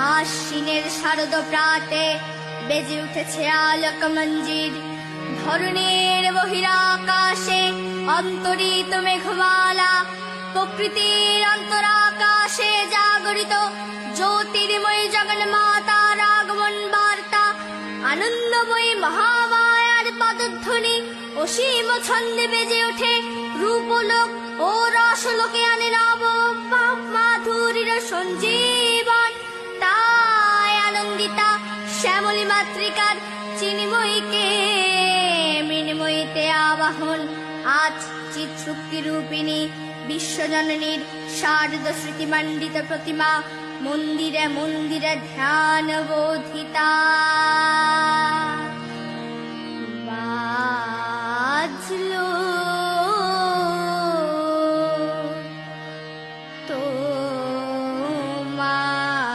আশ্বিনের শারদ প্রাতে বেজে উঠেছে আলোক মঞ্জির। ধরণীর বহিরাকাশে অন্তরিত মেঘমালা, প্রকৃতির অন্তরাকাশে জাগরিত জ্যোতির্ময়ী জগন্মাতার আগমন বার্তা। আনন্দময়ী মহামায়ার পদধ্বনি অসীম ছন্দে বেজে ওঠে। রূপলোক ও রসলোকে আনে নব মাধুরীর সঞ্জীবন। তাই আনন্দিতা শ্যামলী মাতৃকার চিন্ময়ীকে মৃন্ময়ীতে আবাহন। আজ চিৎশক্তি রূপিণী বিশ্বজননীর শারদ স্মৃতিমণ্ডিত প্রতিমা মন্দিরে মন্দিরে ধ্যান বোধিতা। বাজলো